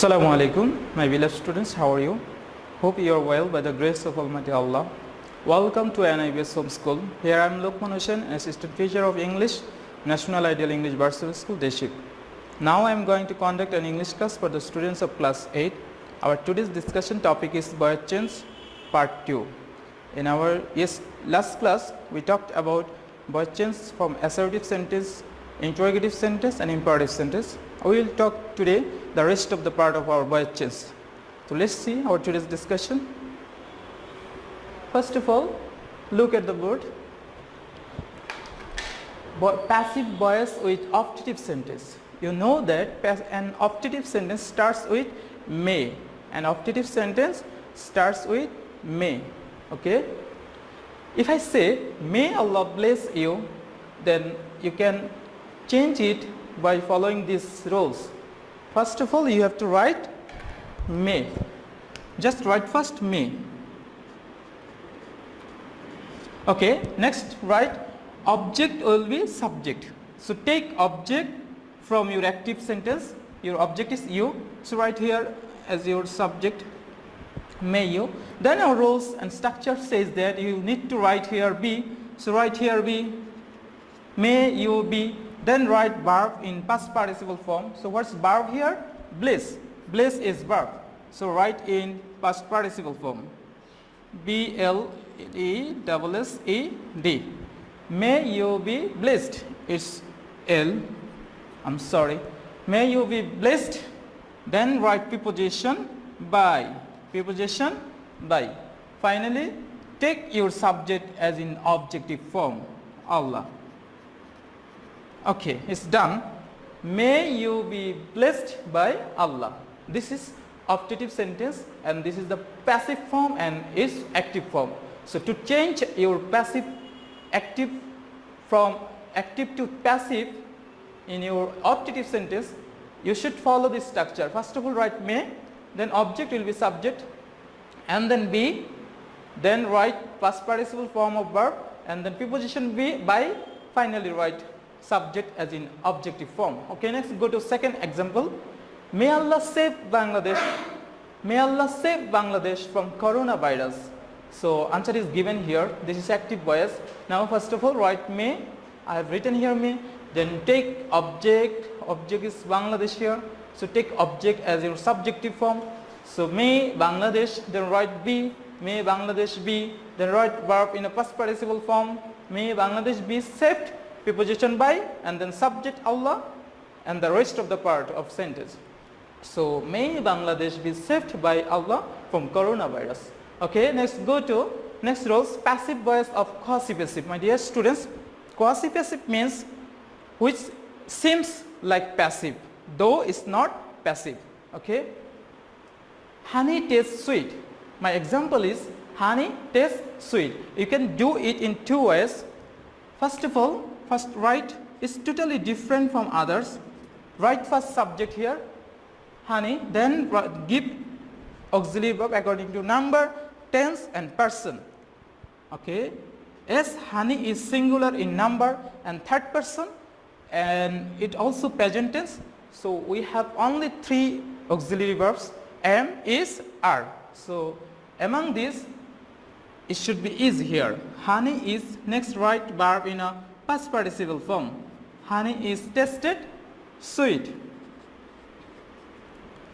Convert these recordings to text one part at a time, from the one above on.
Assalamu alaikum, my beloved students, how are you? Hope you are well by the grace of Almighty Allah. Welcome to NIBS Home School. Here I am Lokman Hussain, Assistant Teacher of English, National Ideal English Varsity School, Deshik. Now I am going to conduct an English class for the students of class 8. Our today's discussion topic is word change, part 2. In our last class, we talked about word change from assertive sentence, interrogative sentence and imperative sentence. We will talk today the rest of the part of our word change. So let's see our today's discussion. First of all, look at the word. Passive voice with optative sentence. You know that an optative sentence starts with may. An optative sentence starts with may. Okay? If I say, may Allah bless you, then you can change it by following these rules. First of all, you have to write may. Just write first may. Okay, next write object will be subject. So take object from your active sentence. Your object is you. So write here as your subject may you. Then our rules and structure says that you need to write here be. So write here be. May you be. Then write verb in past participle form. So what's verb here? Bless. Bless is verb. So write in past participle form. B-L-E-S-S-E-D. May you be blessed. It's L. I'm sorry. May you be blessed. Then write preposition by. Preposition by. Finally, take your subject as in objective form. Allah. Okay, it's done. May you be blessed by Allah. This is optative sentence and this is the passive form and is active form. So to change your passive active from active to passive in your optative sentence, you should follow this structure. First of all, write may, then object will be subject, and then be, then write past participle form of verb, and then preposition be by, finally write subject as in objective form. Okay, next go to second example. May Allah save Bangladesh. May Allah save Bangladesh from coronavirus. So answer is given here. This is active voice. Now first of all write may. I have written here may. Then take object. Object is Bangladesh here. So take object as your subjective form. So may Bangladesh. Then write be. May Bangladesh be. Then write verb in a past participle form. May Bangladesh be saved. Preposition by and then subject Allah and the rest of the part of sentence. So may Bangladesh be saved by Allah from coronavirus. Okay, next go to next rules, passive voice of quasi-passive. My dear students, quasi-passive means which seems like passive though it's not passive. Okay, honey tastes sweet. My example is honey tastes sweet. You can do it in two ways. First of all, first write is totally different from others. Write first subject here, honey, then give auxiliary verb according to number, tense and person. Okay, as honey is singular in number and third person and it also present tense. So we have only three auxiliary verbs, am, is, are. So among these it should be is here. Honey is, next write verb in a past participle form. Honey is tasted sweet.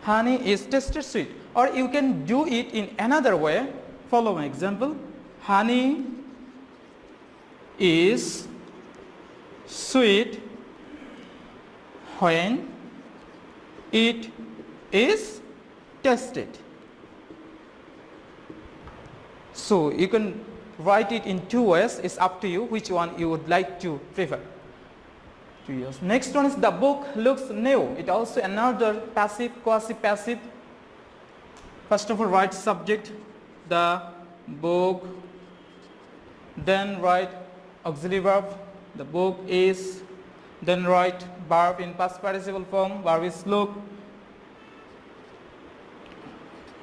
Honey is tasted sweet. Or you can do it in another way. Follow my example. Honey is sweet when it is tasted. So you can write it in two ways. It's up to you which one you would like to prefer. Next one is the book looks new. It also another passive, quasi-passive. First of all write subject, the book, then write auxiliary verb, the book is, then write verb in past participle form, verb is look.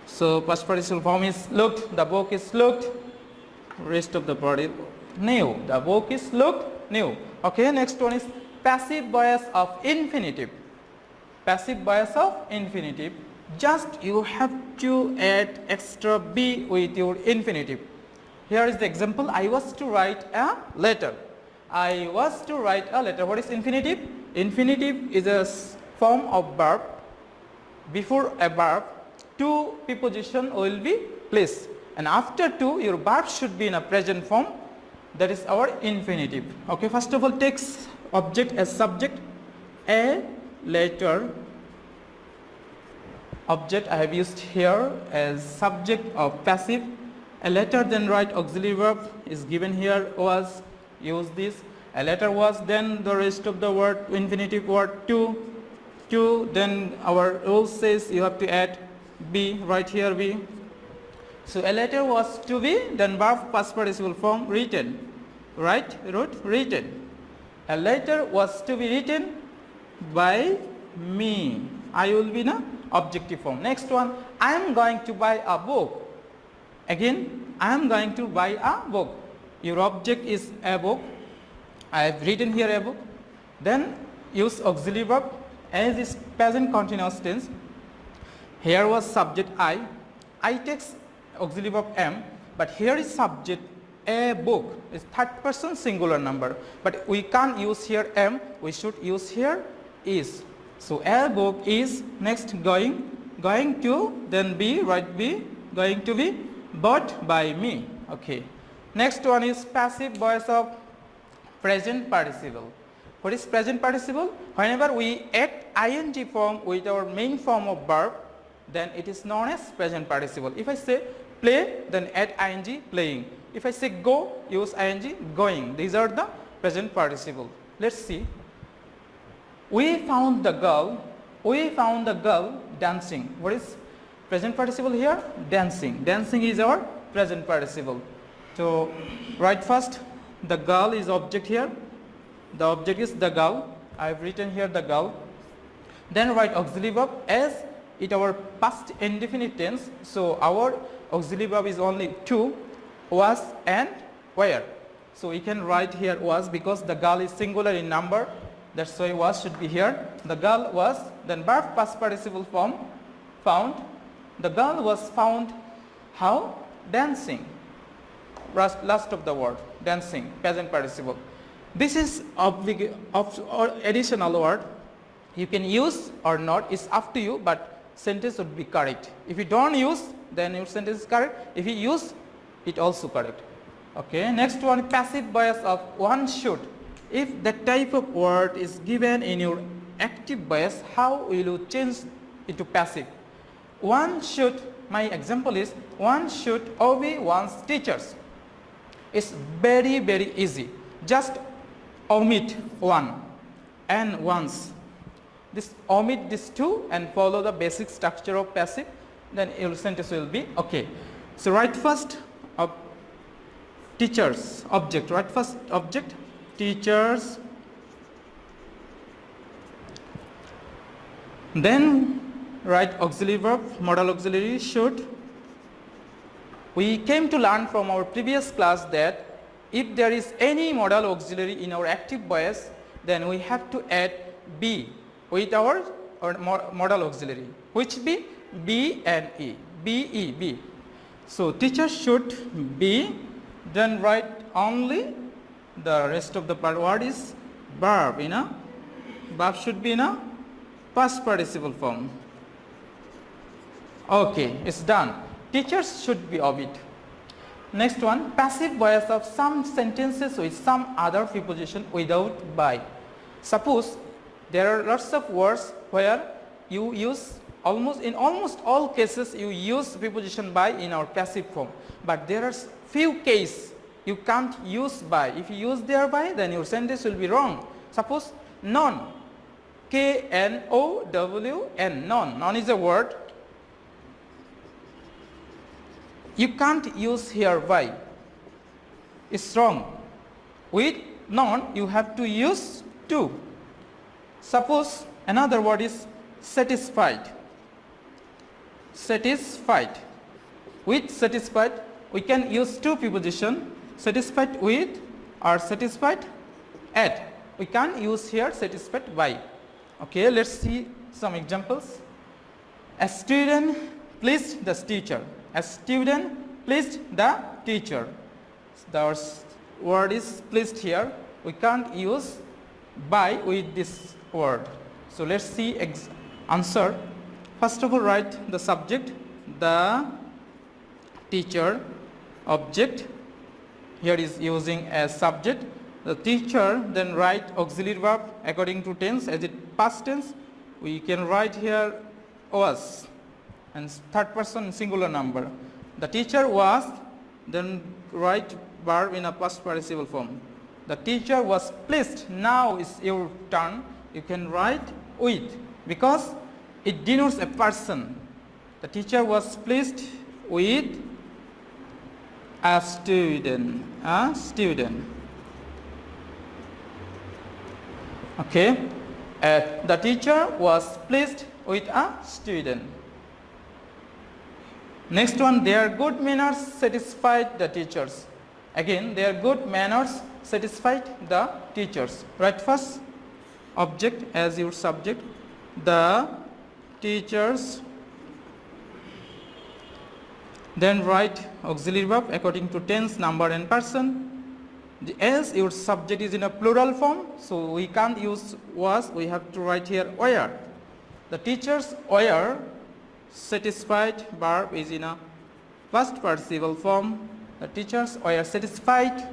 So past participle form is looked, the book is looked, rest of the body new, the book is looked new. Okay, next one is passive voice of infinitive. Passive voice of infinitive. just you have to add extra be with your infinitive. Here is the example. I was to write a letter. I was to write a letter. What is infinitive? Infinitive is a form of verb. Before a verb, two preposition will be placed, and after two your verb should be in a present form. That is our infinitive. Okay, first of all, takes object as subject. A letter, object I have used here as subject of passive. A letter, then write auxiliary verb is given here, was, use this. A letter was, then the rest of the word, infinitive word to, then our rule says you have to add be, right here be. So a letter was to be, then verb past participle form, written, right, wrote, written. A letter was to be written by me. I will be in a objective form. Next one, I am going to buy a book. Again, I am going to buy a book. Your object is a book. I have written here a book. Then use auxiliary verb as is present continuous tense. Here was subject I takes auxiliary verb am, but here is subject a book is third person singular number, but we can't use here am, we should use here is. So a book is, next going to, then be, right, be, going to be bought by me. Okay. Next one is passive voice of present participle. What is present participle? Whenever we add ing form with our main form of verb, then it is known as present participle. If I say play, then add ing, playing. If I say go, use ing, going. These are the present participle. Let's see. We found the girl dancing. What is present participle here? Dancing. Dancing is our present participle. So write first, the girl is object here. The object is the girl. I have written here the girl. Then write auxiliary verb as it our past indefinite tense. So our auxiliary verb is only to, was and where. So we can write here was because the girl is singular in number. That's why was should be here. The girl was, then verb past participle form, found. The girl was found how? Dancing. Last of the word, dancing, present participle. This is or additional word. You can use or not, it's up to you, but sentence would be correct. If you don't use, then your sentence is correct. If you use, it also correct. Okay, next one, passive bias of one should. If the type of word is given in your active bias, how will you change it to passive? One should, my example is, one should obey one's teachers. It's very, very easy. Just omit one and once. This omit these two and follow the basic structure of passive, then your sentence will be okay. So write first of teachers object. Write first object teachers. Then write auxiliary verb, modal auxiliary should. We came to learn from our previous class that if there is any modal auxiliary in our active bias, then we have to add be with our modal auxiliary. Which be? Be and e. Be, be. So teacher should be, then write only the rest of the word is verb in a, verb should be in a past participle form. Okay, it's done. Teachers should be of it. Next one, passive bias of some sentences with some other preposition without by. Suppose there are lots of words where you use in almost all cases you use preposition by in our passive form, but there are few cases you can't use by. If you use there by, then your sentence will be wrong. Suppose non, K-N-O-W-N, non. Non is a word. You can't use here by. It's wrong. With non, you have to use to. Suppose another word is satisfied. Satisfied. With satisfied, we can use two preposition, satisfied with or satisfied at. We can't use here satisfied by. Okay, let's see some examples. A student pleased the teacher. A student pleased the teacher. The word is pleased here. We can't use by with this word. So let's see answer. First of all, write the subject, the teacher, object. Here is using as subject. The teacher, then write auxiliary verb according to tense. As it past tense, we can write here was, and third person singular number. The teacher was, then write verb in a past participle form. The teacher was pleased. Now is your turn. You can write with, because it denotes a person. The teacher was pleased with a student. A student. Okay. The teacher was pleased with a student. Next one, their good manners satisfied the teachers. Again, their good manners satisfied the teachers. Write first object as your subject. The teachers. Then write auxiliary verb according to tense, number and person. As your subject is in a plural form, so we can't use was, we have to write here were. The teachers were satisfied, verb is in a past participle form. The teachers were satisfied.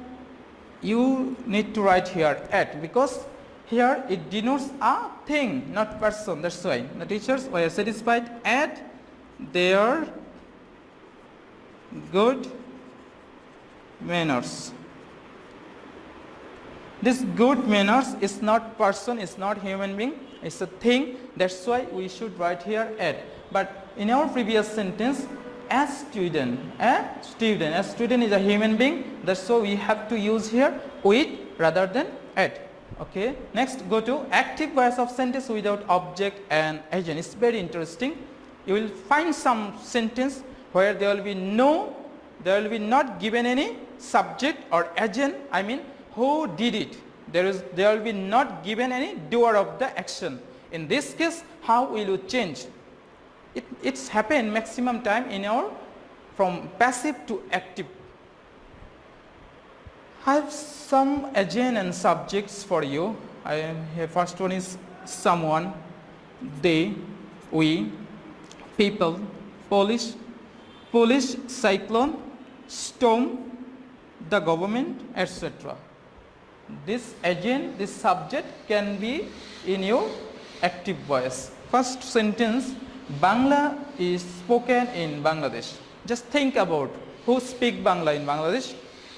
You need to write here at, because here it denotes a thing, not person. That's why the teachers were satisfied at their good manners. This good manners is not person, is not human being, it's a thing. That's why we should write here at. But in our previous sentence, a student is a human being. That's why we have to use here with rather than at. Okay. Next, go to active voice of sentence without object and agent. It's very interesting. You will find some sentence where there will be not given any subject or agent. I mean, who did it? There will be not given any doer of the action. In this case, how will you change? It's happened maximum time in our from passive to active. I have some agent and subjects for you. Here first one is someone, they, we, people, police, cyclone, storm, the government, etc. This agent, this subject can be in your active voice. First sentence, Bangla is spoken in Bangladesh. Just think about who speak Bangla in Bangladesh.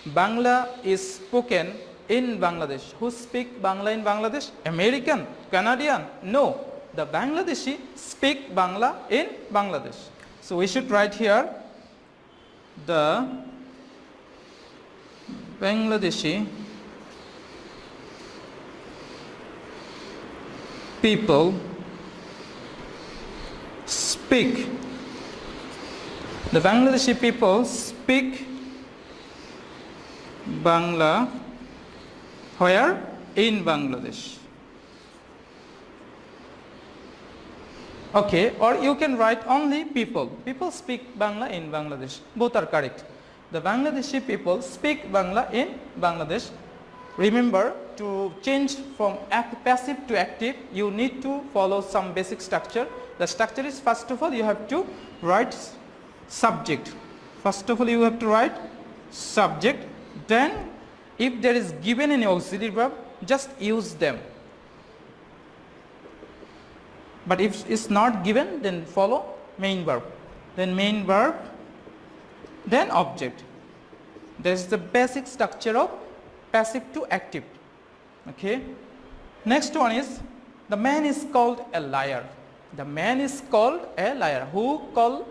Bangla is spoken in Bangladesh. Who speak Bangla in Bangladesh? American, Canadian? No. The Bangladeshi speak Bangla in Bangladesh. So we should write here the Bangladeshi people speak. The Bangladeshi people speak Bangla where? In Bangladesh. Okay, or you can write only people. People speak Bangla in Bangladesh. Both are correct. The Bangladeshi people speak Bangla in Bangladesh. Remember, to change from passive to active, you need to follow some basic structure. The structure is, first of all, you have to write subject. First of all, you have to write subject. Then, if there is given any auxiliary verb, just use them. But if it's not given, then follow main verb. Then main verb, then object. This is the basic structure of passive to active. Okay. Next one is, the man is called a liar. The man is called a liar. Who call?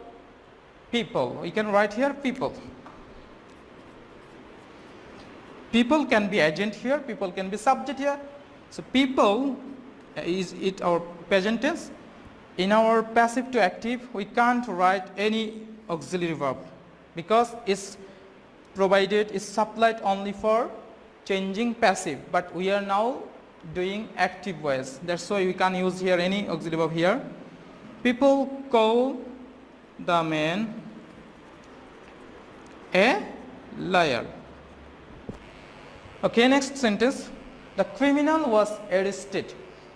People. We can write here people. People can be agent here, people can be subject here. So people is it our present tense. In our passive to active, we can't write any auxiliary verb because it's provided, is supplied only for changing passive, but we are now doing active voice. That's why we can't use here any auxiliary verb here. People call the man a liar. Okay, next sentence. The criminal was arrested.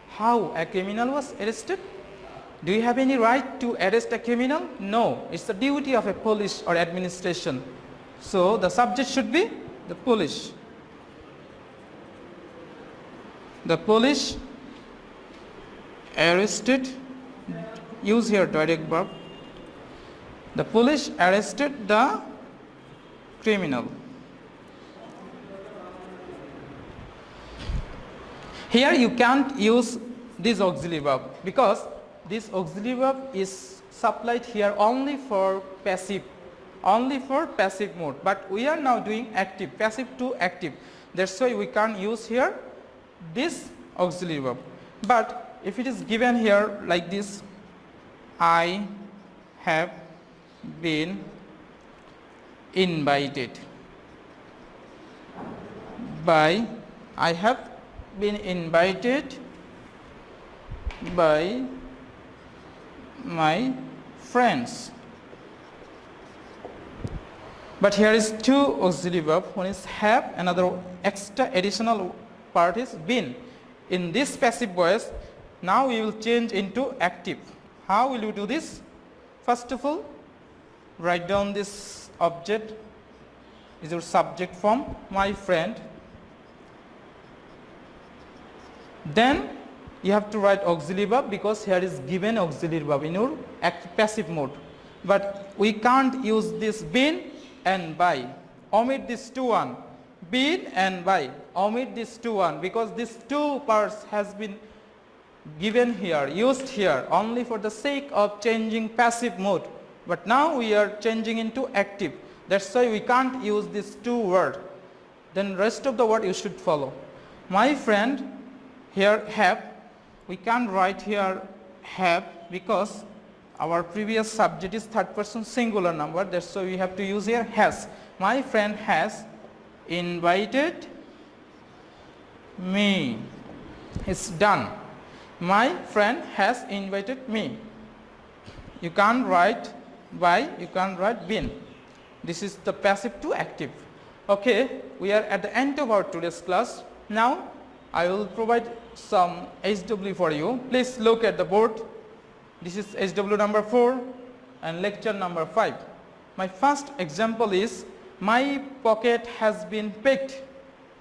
How a criminal was arrested? Do you have any right to arrest a criminal? No, it's the duty of a police or administration. So the subject should be the police. The police arrested, use here direct verb. The police arrested the criminal. Here you can't use this auxiliary verb because this auxiliary verb is supplied here only for passive mode, but we are now doing active, passive to active. That's why we can't use here this auxiliary verb. But if it is given here like this, I have been invited by, I have been invited by my friends. But here is two auxiliary verb. One is have, another extra additional part is been. In this passive voice, now we will change into active. How will you do this? First of all, write down this object is your subject form, my friend. Then you have to write auxiliary verb because here is given auxiliary verb in your passive mode. But we can't use this been and by. Omit this two one. Been and by. Omit this two one because these two parts has been given here, used here only for the sake of changing passive mode. But now we are changing into active. That's why we can't use these two words. Then rest of the word you should follow. My friend, here have, we can't write here have because our previous subject is third person singular number. That's why we have to use here has. My friend has invited me. It's done. My friend has invited me. You can't write by, you can't write been. This is the passive to active. Okay, we are at the end of our today's class. Now I will provide some HW for you. Please look at the board. This is HW number 4 and lecture number 5. My first example is my pocket has been picked.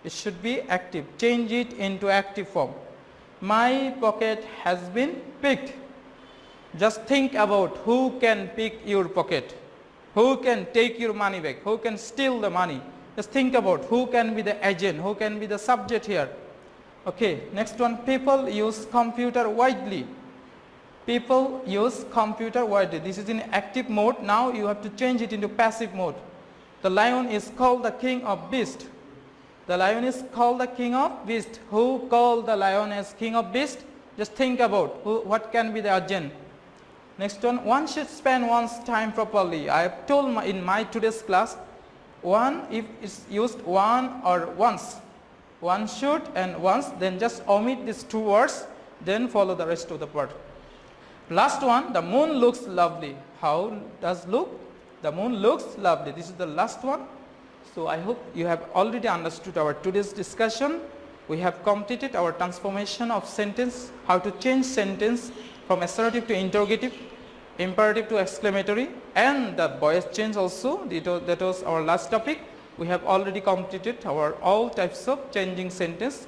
It should be active. Change it into active form. My pocket has been picked. Just think about who can pick your pocket. Who can take your money back? Who can steal the money? Just think about who can be the agent, who can be the subject here. Okay, next one, people use computer widely. People use computer widely. This is in active mode. Now you have to change it into passive mode. The lion is called the king of beasts. The lion is called the king of beasts. Who called the lion as king of beasts? Just think about what can be the agent. Next one should spend one's time properly. I have told in my today's class, one if it's used one or once. One should and once, then just omit these two words, then follow the rest of the part. Last one, the moon looks lovely. How does look? The moon looks lovely. This is the last one. So I hope you have already understood our today's discussion. We have completed our transformation of sentence, how to change sentence from assertive to interrogative, imperative to exclamatory, and the voice change also. That was our last topic. We have already completed our all types of changing sentence.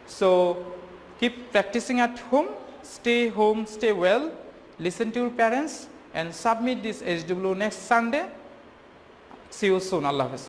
So keep practicing at home, stay well, listen to your parents, and submit this HW next Sunday. See you soon. Allah Hafiz.